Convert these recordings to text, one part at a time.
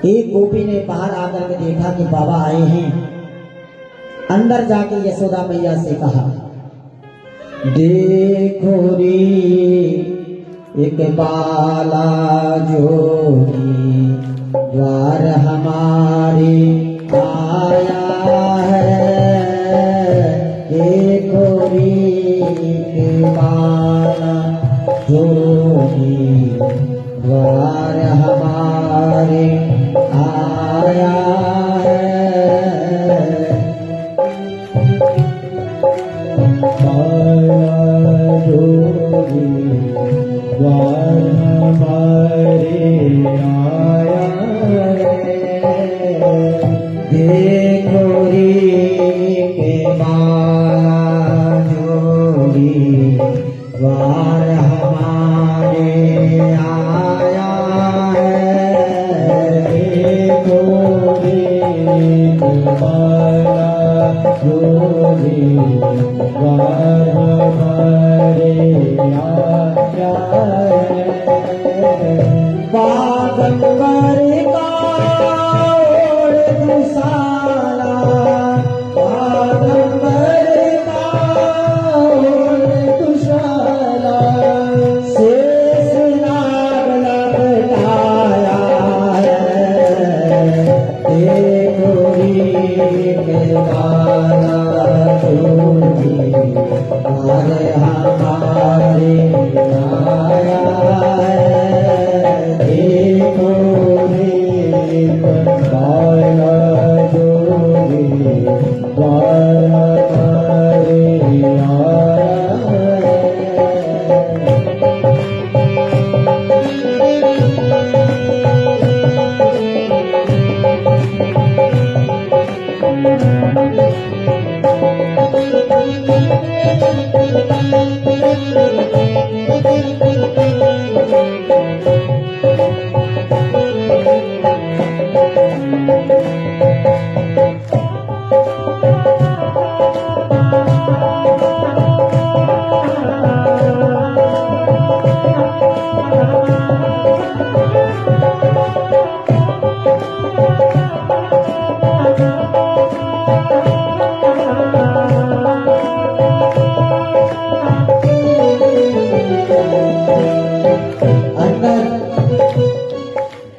एक गोपी ने बाहर आकर के देखा कि बाबा आए हैं। अंदर जाके यशोदा मैया से कहा, देखो रे एक बाला जोगी द्वार हमारे आया है। देखो रे एक बाला जोगी द्वार हमारे आया है। द्वार हमारे आया है। देखो रे के बाला जोगी द्वार हमारे आया है। देखो रे के बाला जोगी द्वार हमारे आया है। बागंबर का ओढ़ दुशाला, बागंबर का ओढ़ दुशाला, शेष नाग लपटाया है। देखो रे के बाला जोगी द्वार हमारे आया है। देखो रे बाला जोगी द्वार हमारे आया है।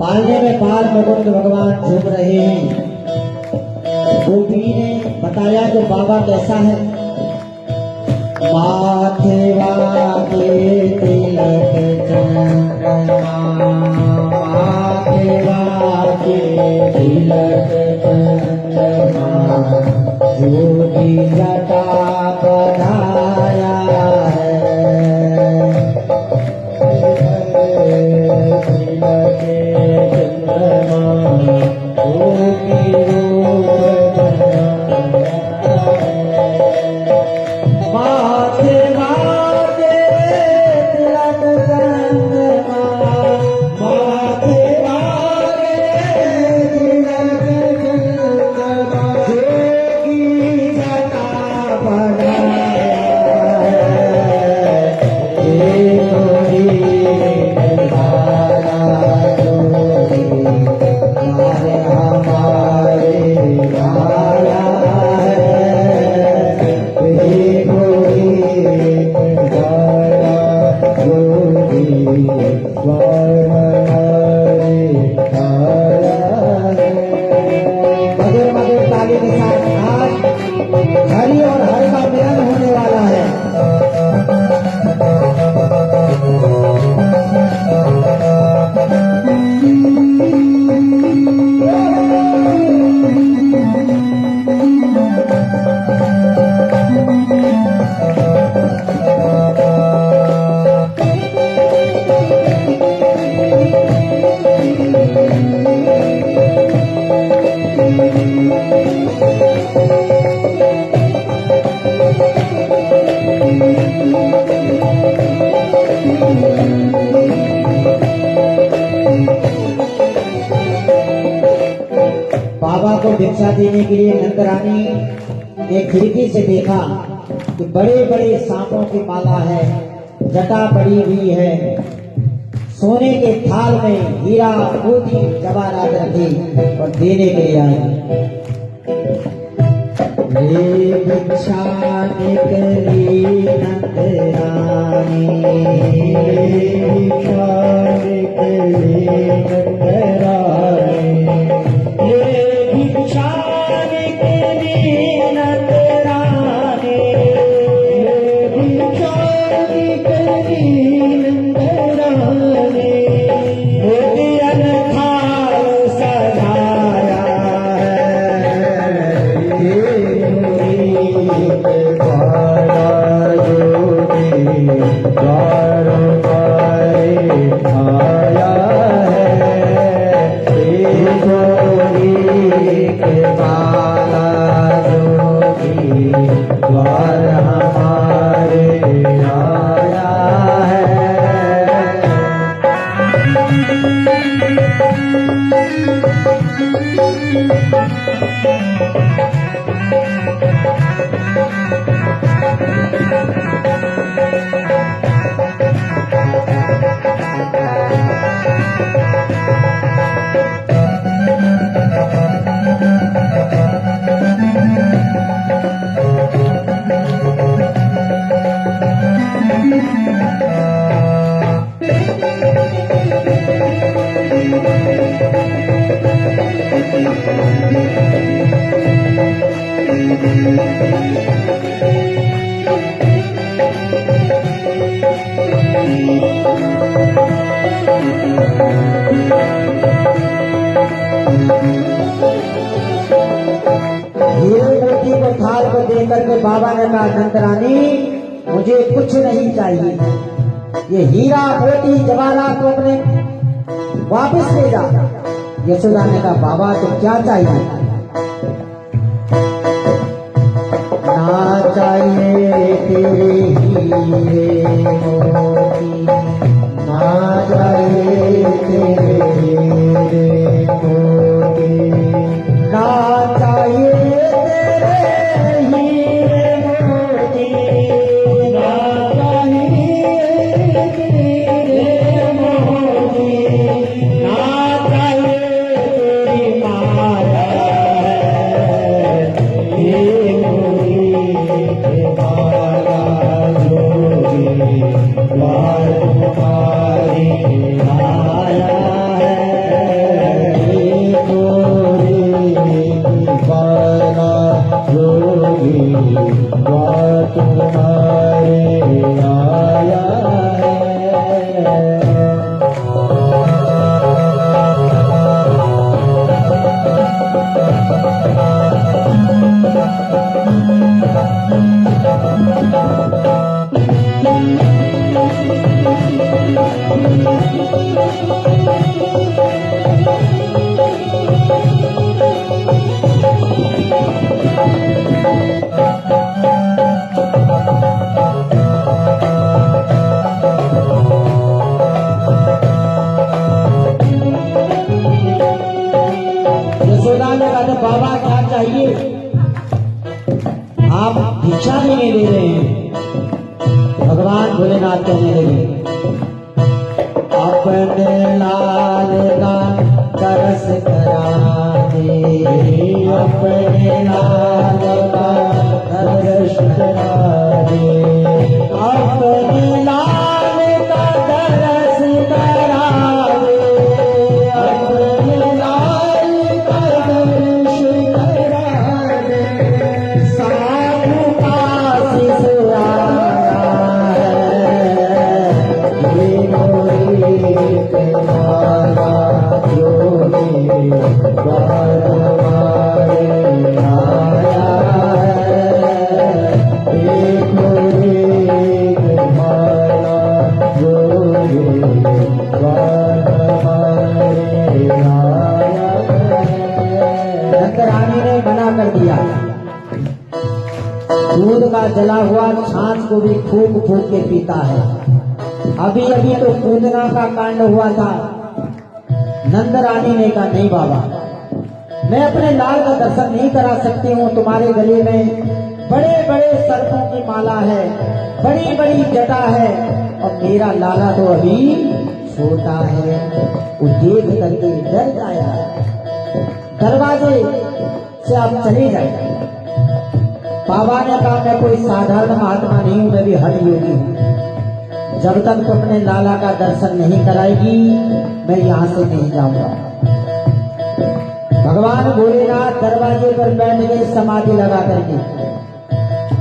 पालने में पाल मुकुंद भगवान झूम रहे हैं। गोपी ने बताया तो बाबा कैसा है। माथे वाके तिलक चंद्रमा, माथे वाके तिलक चंद्रमा, जोगी जटा बनाया है। हरि और हर का मिलन होने वाला है। बाबा को भिक्षा देने के लिए नंदरानी ने खिड़की से देखा कि बड़े बड़े सांपों की माला है, जटा पड़ी हुई है, सोने के थाल में हीरा मोती जवाहरात रखी और देने के लिए आई। रे भिक्षा निकली नंदरानी, भिक्षा निकली नंदरानी, रे भिक्षा निकली नंदरानी, रे भिक्षा निकली नंदरानी, मोतियन थाल सजाया थाल को देकर के बाबा ने कहा, नंदरानी मुझे कुछ नहीं चाहिए, ये हीरा मोती जवाहरात को अपने वापस ले जा। यशोदा ने कहा, बाबा तो क्या चाहिए? ना चाहिए तेरे हीरे मोती, ना चाहिए तेरे हीरे मोती, ना चाहिए बाबा क्या चाहिए? आप भिक्षा भी नहीं दे रहे हैं। भगवान भोलेनाथ कहने लगे, अपने लाल का तरस करा दे, अपने लाल का तरस करा दे, अपने लाल का तरस करा दे, अपने लाल का तरस करा दे, साधु पास से आया है, ये मोरी तुम्हारा जोगी द्वार हमारे आया है, ये मोरी तुम्हारा जोगी द्वार हमारे आया है। नंदरानी ने मना कर दिया। दूध का जला हुआ छाछ को भी फूंक फूंक के पीता है। अभी अभी तो पूतना का कांड हुआ था। नंदरानी ने कहा, नहीं बाबा, मैं अपने लाल का दर्शन नहीं करा सकती हूँ। तुम्हारे गले में बड़े बड़े सर्पों की माला है, बड़ी बड़ी जटा है, और मेरा लाला तो अभी छोटा है, वो देख करके डर जाएगा, दरवाजे से आप चले जाए। बाबा ने कहा मैं कोई साधारण महात्मा नहीं हूं, मैं भी हठ योगी हूं। जब तक तुम अपने लाला का दर्शन नहीं कराएगी मैं यहाँ से नहीं जाऊंगा। भगवान भोलेनाथ दरवाजे पर बैठ गए समाधि लगा करके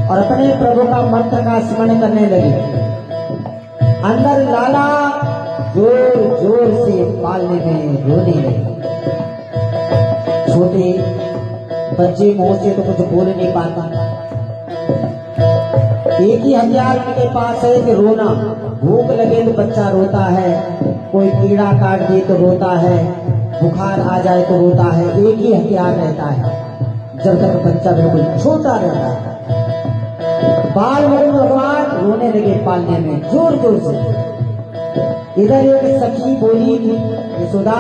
और अपने प्रभु का मंत्र का स्मरण करने लगे। अंदर लाला जोर जोर से पालने में रोने लगे। छोटे बच्चे मुंह से तो कुछ बोल नहीं पाता, एक ही हथियार उनके पास है कि रोना। भूख लगे तो बच्चा रोता है, कोई कीड़ा काट दे तो रोता है, बुखार आ जाए तो रोता है। एक ही हथियार रहता है जब तक बच्चा बिल्कुल छोटा रहता है। बाल भगवान रोने लगे पालने में जोर जोर से। इधर एक सखी बोली यशोदा,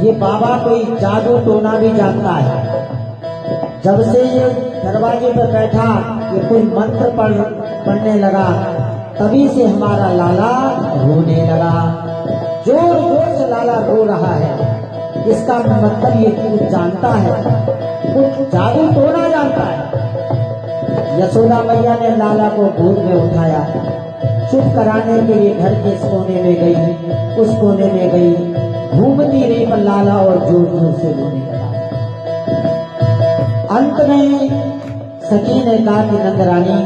ये बाबा कोई जादू टोना भी जानता है। जब से ये दरवाजे पर बैठा ये कोई मंत्र पढ़ने लगा, तभी से हमारा लाला रोने लगा। जोर जोर से लाला रो रहा है। इसका मतलब ये कुछ जानता है, कुछ जादू टोना जानता है। यशोदा मैया ने लाला को गोद में उठाया, चुप कराने के लिए घर के इस कोने में गई, उस कोने में गई, घूमती रही पर लाला और जोर जोर से रोने लगा। अंत में सखी ने कहा कि नंद रानी,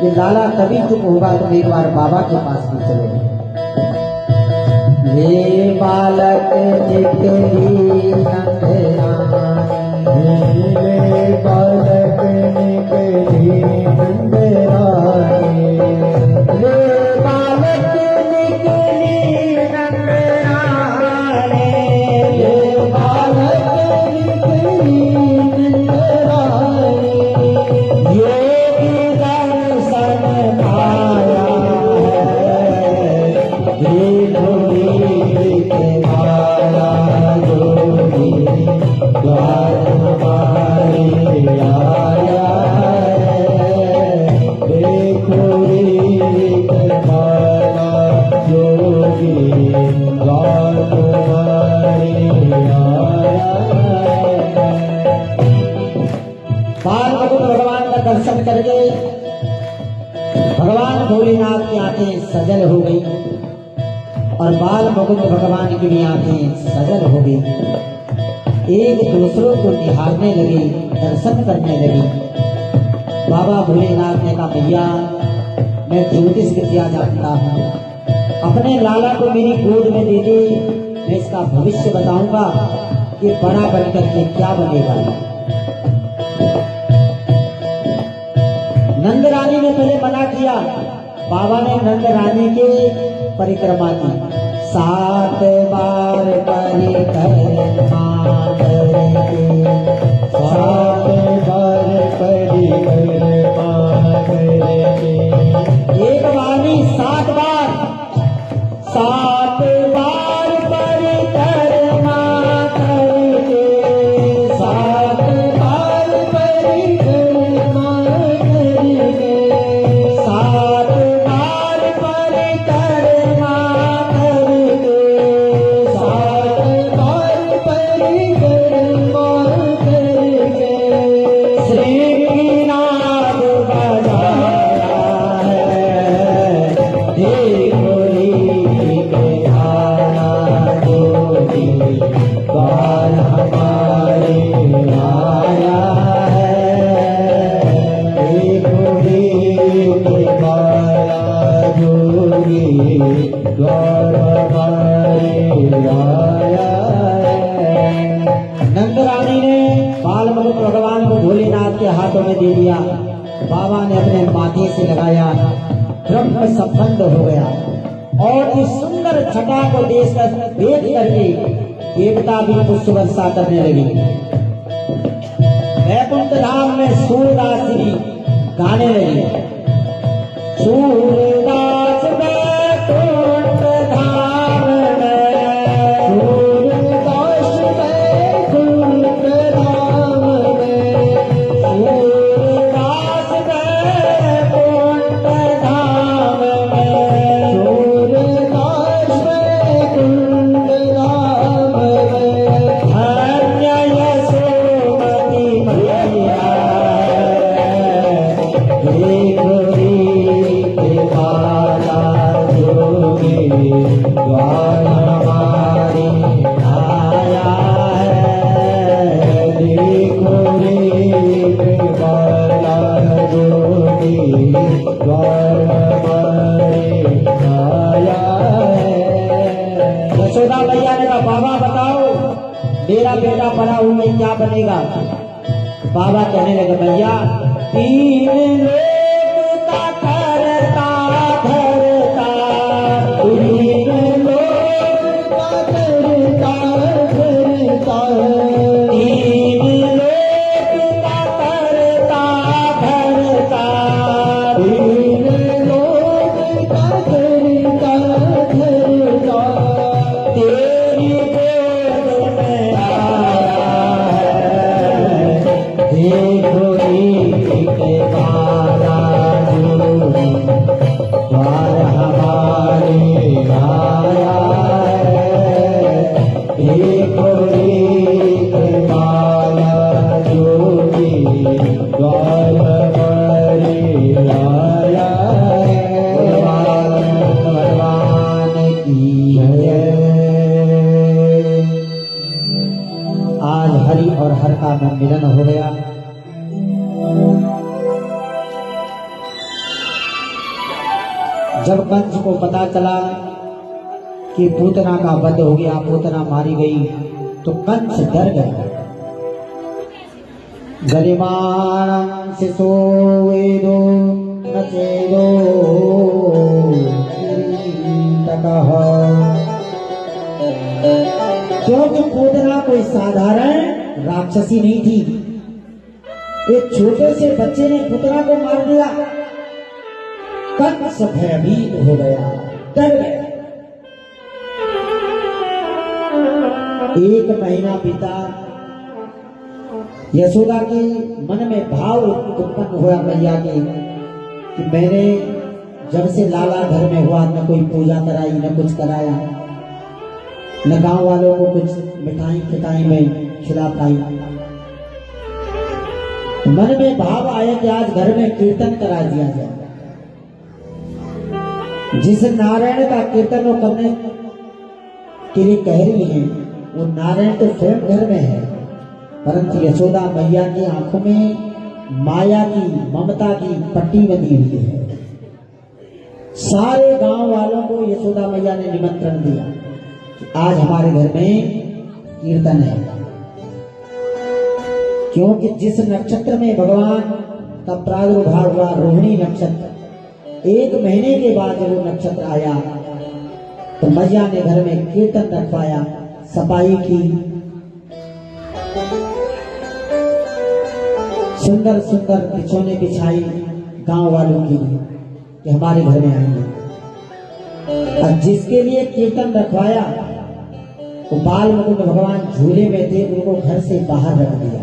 ये लाला तभी चुप होगा तुम एक बार बाबा के पास भी चलो। ये बालक निकली नंद रानी, ये बालक निकली नंद रानी, ये बालक निकली नंद रानी, ये बालक निकली नंद रानी, योगी दर्शन पाया है, ये धोरी के माया जोगी द्वार हमारे आया है, देखो रे माया जोगी द्वार हमारे आया है। बाल भगवान का दर्शन करके भगवान भोलेनाथ की आंखें सजल हो गई और बाल मुकुंद भगवान की भी आंखें सजल हो गई। एक दूसरों को निहारने लगे, दर्शन करने लगी। बाबा भोलेनाथ ने कहा भैया मैं ज्योतिष विद्या जानता हूँ, अपने लाला को मेरी गोद में दे दे, मैं इसका भविष्य बताऊंगा कि बड़ा बनकर के क्या बनेगा। नंद रानी ने पहले मना किया। बाबा ने नंद रानी की परिक्रमा की, 7 बार परिक्रमा करके, 7 बार परिक्रमा करके, एक बार नहीं 7 बार, 7 बार परिक्रमा करके, 7 बार परिक्रमा करके, 7 बार परिक्रमा करके, 7 बार परिक्रमा करके, श्रीनाथ बजाया है, देखो रे के आया जोगी द्वार हमारे आया है, देखो रे के आया जोगी द्वार हमारे आया है। नंद रानी ने बाल मुकुंद भगवान को भोलेनाथ के हाथों में दे दिया। बाबा ने अपने माथे से लगाया, ब्रह्म संबंध हो गया और इस सुंदर छटा को देख करके देवता भी पुष्प वर्षा करने लगे। वैकुंठ धाम में सूरदास जी गाने लगे, सूरदास वैकुंठ धाम में, सूरदास वैकुंठ धाम में, सूरदास वैकुंठ धाम में, सूरदास यशोदा मैया ने कहा बाबा बताओ मेरा बेटा बड़ा हुआ क्या बनेगा। बाबा कहने लगे भैया तीन लोग का करता धरता, तीन लोग का करता धरता, तीन लोग का करता धरता, तीन लोग का करता धरता, तेरी गोद में आया है देखो एक बाला जोड़ी, द्वार हमारे आया है देखो एक बाला जोड़ी, द्वार हमारे आया है। भगवान की जय। आज हरि और हर का मिलन हो गया। जब कंस को पता चला कि पूतना का वध हो गया, पूतना मारी गई, तो कंस डर गया। गरिमाणं शिशो वेदो न चेदो किरीटकः। क्योंकि पूतना कोई साधारण राक्षसी नहीं थी। एक छोटे से बच्चे ने पुतना को मार दिया। कंस भयभीत हो गया, डर गया। एक महीना बीता, यशोदा के मन में भाव उत्पन्न हुआ मैया के कि मैंने जब से लाला घर में हुआ न कोई पूजा कराई न कुछ कराया, न गांव वालों को कुछ मिठाई खिटाई में खिला पाई। मन में भाव आया कि आज घर में कीर्तन करा दिया जाए। जिस नारायण का कीर्तन वो करने के लिए कह रही है, वो नारायण तो स्वयं घर में है, परंतु यशोदा मैया की आंखों में माया की ममता की पट्टी बंधी हुई है। सारे गांव वालों को यशोदा मैया ने निमंत्रण दिया कि आज हमारे घर में कीर्तन है। क्योंकि जिस नक्षत्र में भगवान का प्रादुर्भाव हुआ, रोहिणी नक्षत्र, एक महीने के बाद जब वो नक्षत्र आया तो मैया ने घर में कीर्तन रखवाया, सफाई की, सुंदर सुंदर बिछौने बिछाई गांव वालों की कि हमारे घर में आएंगे। और जिसके लिए कीर्तन रखवाया वो बाल मुकुंद भगवान झूले में थे, उनको घर से बाहर रख दिया।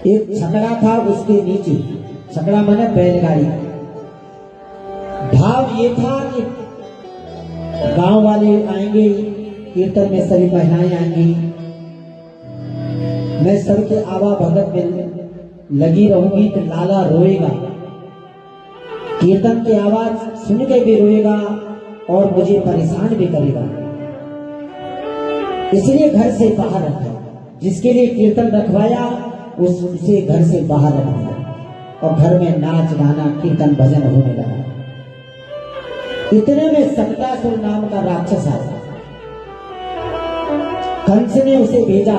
एक छकड़ा था उसके नीचे, छकड़ा माने बैलगाड़ी। भाव ये था कि गांव वाले आएंगे कीर्तन में, सभी महिलाएं आएंगी, मैं सबके आवा भगत में लगी रहूंगी तो लाला रोएगा, कीर्तन की आवाज सुन के भी रोएगा और मुझे परेशान भी करेगा। इसलिए घर से बाहर रखा। जिसके लिए कीर्तन रखवाया उसे घर से बाहर रख दिया और घर में नाच गाना कीर्तन भजन होने लगा। इतने में सक्तासुर नाम का राक्षस आया। कंस ने उसे भेजा,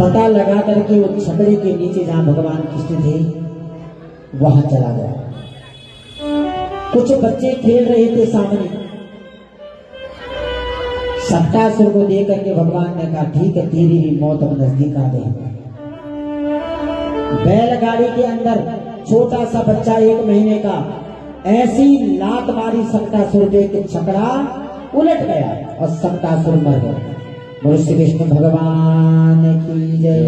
पता लगा करके वो छकड़े के नीचे जहां भगवान कृष्ण थे वहां चला गया। कुछ बच्चे खेल रहे थे सामने। सक्तासुर को देख करके भगवान ने कहा ठीक है, तेरी भी मौत अब नजदीक आ गई। बैलगाड़ी के अंदर छोटा सा बच्चा 1 महीने का ऐसी लात मारी सक्तासुर पे कि छकड़ा उलट गया और सक्तासुर मर गया। बोलो श्री कृष्ण भगवान की जय।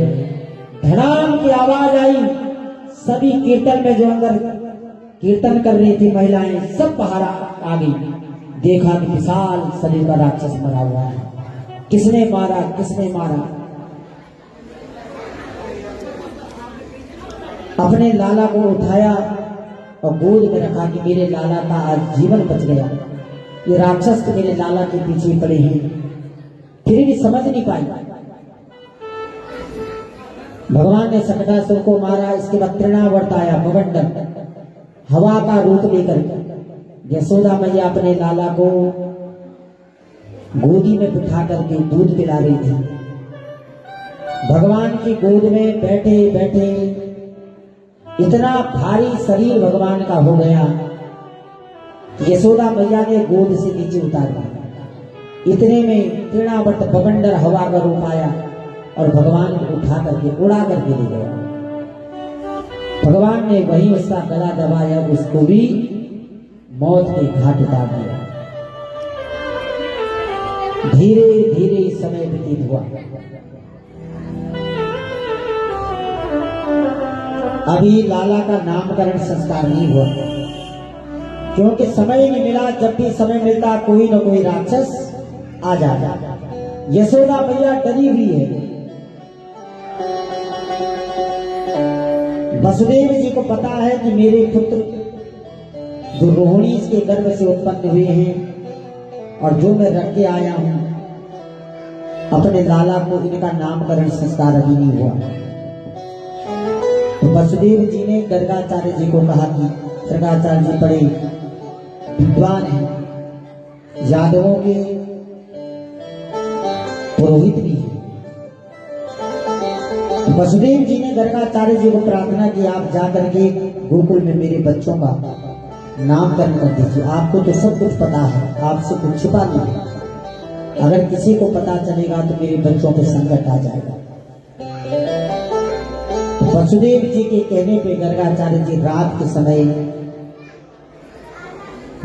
धड़ाम की आवाज आई। सभी कीर्तन में जो अंदर कीर्तन कर रही थी महिलाएं सब बाहर आ गई। देखा कि विशाल शरीर का राक्षस मरा हुआ है। किसने मारा, किसने मारा? अपने लाला को उठाया और गोद में रखा कि मेरे लाला का आज जीवन बच गया। ये राक्षस तो मेरे लाला के पीछे पड़े हैं, फिर भी समझ नहीं पाई। भगवान ने सक्तासुर को मारा। इसके बाद तृणावर्त आया, भवंडर, हवा का रूप लेकर। यशोदा मैया अपने लाला को गोदी में बिठा करके दूध पिला रही थी। भगवान की गोद में बैठे बैठे इतना भारी शरीर भगवान का हो गया, यशोदा मैया ने गोद से नीचे उतार दिया। इतने में तृणावत बवंडर हवा का रूप आया और भगवान को उठा करके उड़ा करके ले गया। भगवान ने वहीं उसका गला दबाया, उसको भी मौत के घाट उतार दिया। धीरे धीरे समय व्यतीत हुआ। अभी लाला का नामकरण संस्कार नहीं हुआ, क्योंकि समय नहीं मिला। जब भी समय मिलता कोई न कोई राक्षस आ जाता। यशोदा मैया डरी हुई है। वसुदेव जी को पता है कि मेरे पुत्र जो रोहिणी के गर्भ से उत्पन्न हुए हैं और जो मैं रख के आया हूं, अपने लाला को इनका नामकरण संस्कार अभी नहीं हुआ। तो वसुदेव जी ने गर्गाचार्य जी को कहा कि गर्गाचार्य जी बड़े विद्वान हैं, यादवों के पुरोहित भी हैं। वसुदेव जी ने गर्गाचार्य जी को प्रार्थना की, आप जाकर के गोकुल में मेरे बच्चों का नामकरण कर दीजिए। आपको तो सब कुछ पता है, आपसे कुछ छिपा नहीं है। अगर किसी को पता चलेगा तो मेरे बच्चों पे संकट आ जाएगा। तो वसुदेव जी के कहने पे गर्गाचार्य जी रात के समय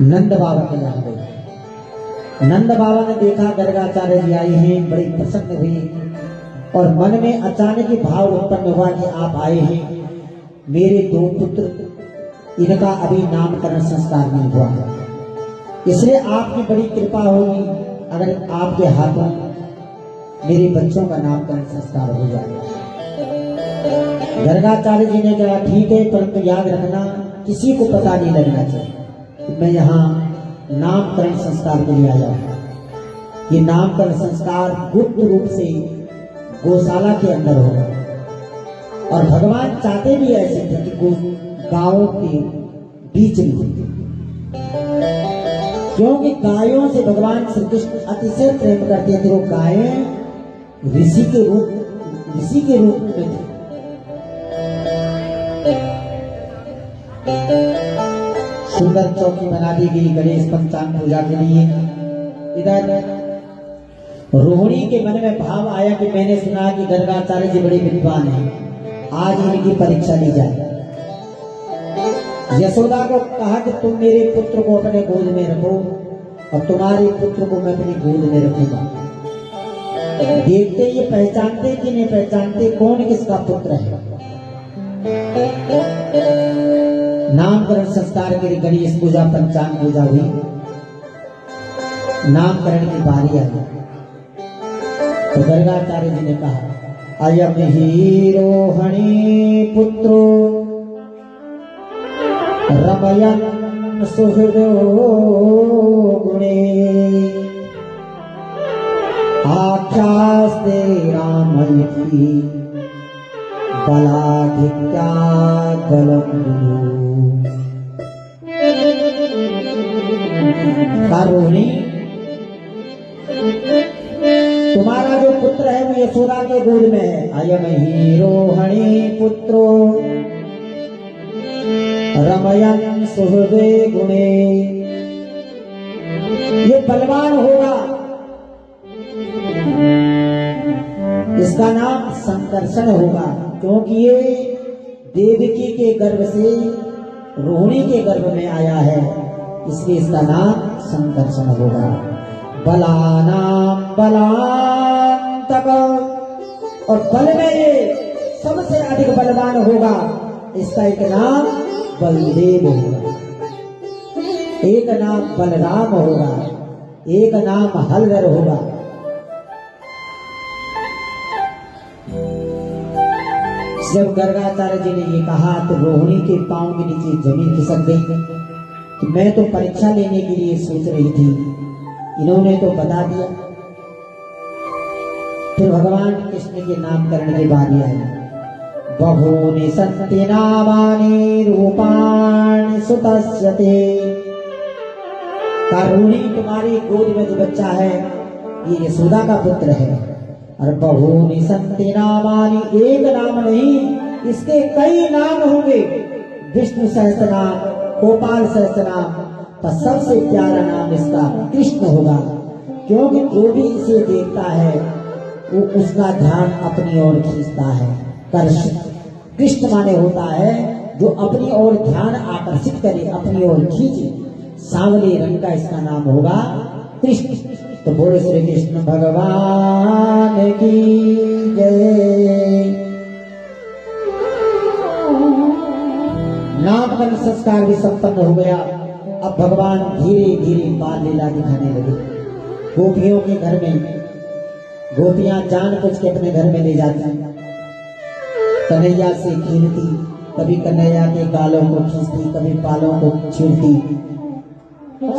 नंद बाबा के यहाँ गए। नंद बाबा ने देखा गर्गाचार्य जी आए हैं, बड़ी प्रसन्न हुई और मन में अचानक ही भाव उत्पन्न हुआ कि आप आए हैं, मेरे दो पुत्र, इनका अभी नामकरण संस्कार नहीं हुआ है, इसलिए आपकी बड़ी कृपा होगी अगर आपके हाथों मेरे बच्चों का नामकरण संस्कार हो जाए। गर्गाचार्य जी ने कहा ठीक है, परंतु याद रखना किसी को पता नहीं लगना चाहिए कि मैं यहाँ नामकरण संस्कार के लिए आया हूँ। ये नामकरण संस्कार गुप्त रूप से गौशाला के अंदर होगा और भगवान चाहते भी ऐसे थे कि गांवों के बीच में, क्योंकि गायों से भगवान श्री कृष्ण अतिशय प्रेम करते थे। वो गायें ऋषि के रूप में थे। सुंदर चौकी बना दी गई गणेश पंचांग पूजा के लिए। इधर रोहिणी के मन में भाव आया कि मैंने सुना कि गर्गाचार्य जी बड़े विद्वान हैं, आज इनकी परीक्षा ली जाए। यशोदा को कहा कि तुम मेरे पुत्र को अपने गोद में रखो और तुम्हारे पुत्र को मैं अपनी गोद में रखूंगा। देखते ये पहचानते कि नहीं पहचानते कौन किसका पुत्र है। नामकरण संस्कार के लिए गणेश पूजा पंचांग पूजा हुई। नामकरण की बारी आई तो गर्गाचार्य जी ने कहा अयम ही रोहिणी पुत्रो रमयन् सुहृदो गुणे आख्यास्ते रामयति बलाधिक्या बलम्। रोहिणी, तुम्हारा जो पुत्र है वो यशोदा के गोद में है। अयम ही रोहिणी पुत्रो रमयन् सुहृदे गुणे, ये बलवान होगा। इसका नाम संकर्षण होगा, क्योंकि ये देवकी के गर्भ से रोहिणी के गर्भ में आया है, इसलिए इसका नाम संकर्षण होगा। बलानां बलान्तक, और बल में ये सबसे अधिक बलवान होगा। इसका एक नाम बलदेव होगा, एक नाम बलराम होगा, एक नाम हलधर होगा। जब गर्गाचार्य जी ने ये कहा तो रोहिणी के पांव के नीचे जमीन खिसक गई। तो मैं तो परीक्षा लेने के लिए सोच रही थी, इन्होंने तो बता दिया। फिर भगवान कृष्ण के नामकरण की बारी आई। बहूनि सन्ति नामानि रूपाणि सुतस्य ते। रोहिणी, तुम्हारी गोद में जो बच्चा है ये यशोदा का पुत्र है। और बहुनी संति नामानि, एक नाम नहीं, इसके कई नाम होंगे। विष्णु सहस्त्र नाम, गोपाल सहस्त्र नाम, पर सबसे प्यारा नाम इसका कृष्ण होगा, क्योंकि जो भी इसे देखता है वो उसका ध्यान अपनी ओर खींचता है। कृष्ण माने होता है जो अपनी ओर ध्यान आकर्षित करे, अपनी ओर खींचे। सांवले रंग का इसका नाम होगा कृष्ण। तो बोले श्री कृष्ण भगवान की जय। नामकरण संस्कार भी संपन्न हो गया। अब भगवान धीरे धीरे बाल लीला दिखाने लगे। गोपियों के घर में गोपियां जानबूझ के अपने घर में ले जाती, कन्हैया से खेलती, कभी कन्हैया के गालों को खींचती, कभी बालों को छीलती।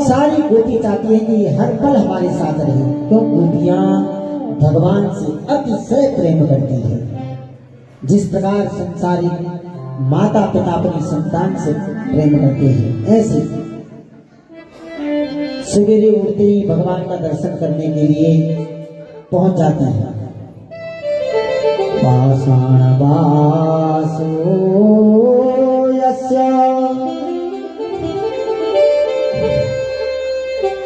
सारी गोपी चाहती है कि हर पल हमारे साथ रहे, क्यों गोपियां भगवान से अतिशय प्रेम करती है। जिस प्रकार संसारिक माता पिता अपनी संतान से प्रेम करते हैं, ऐसे सवेरे उठते ही भगवान का दर्शन करने के लिए पहुंच जाते हैं। पाषाण वासो यस्य,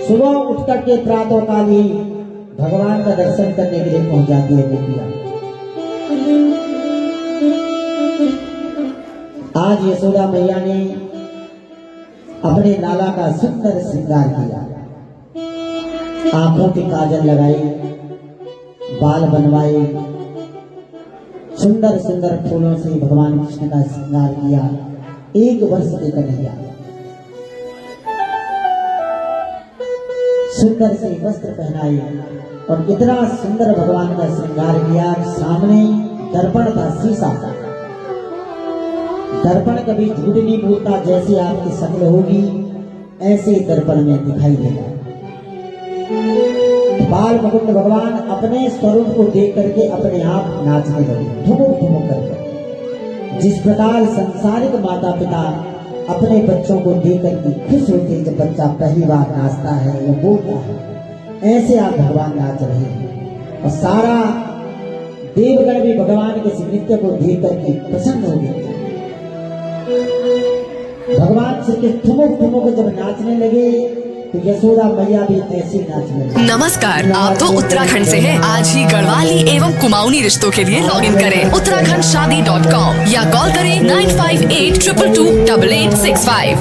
सुबह उठ करके प्रातः काल ही भगवान का दर्शन करने के लिए पहुंच जाती है गोपियां। आज यशोदा मैया ने अपने लाला का सुंदर श्रृंगार किया, आंखों पे काजल लगाई, बाल बनवाए, सुंदर सुंदर फूलों से भगवान कृष्ण का श्रृंगार किया। 1 वर्ष के कन्हैया सुंदर से वस्त्र पहनाए और इतना सुंदर भगवान का श्रृंगार किया। सामने दर्पण था, शीशा था। दर्पण कभी झूठ नहीं बोलता, जैसे आपकी शक्ल होगी ऐसे दर्पण में दिखाई देगा। बाल मुकुंद भगवान अपने स्वरूप को देख करके अपने आप नाचने लगे, ठुमुक ठुमुक करके। जिस प्रकार संसारिक माता पिता अपने बच्चों को देख करके खुश होते हैं जब बच्चा पहली बार नाचता है या बोलता है, ऐसे आप भगवान नाच रहे हैं। और सारा देवगण भी भगवान के इस नृत्य को देख करके प्रसन्न हो गए। भगवान श्री कृष्ण ठुमुक ठुमुक जब नाचने लगे तो यशोदा मैया भी ऐसे नाचने लगी। नमस्कार, आप तो उत्तराखंड से हैं। आज ही गढ़वाली एवं कुमाऊनी रिश्तों के लिए लॉगिन करें उत्तराखंडशादी.com या कॉल करें 9582228865।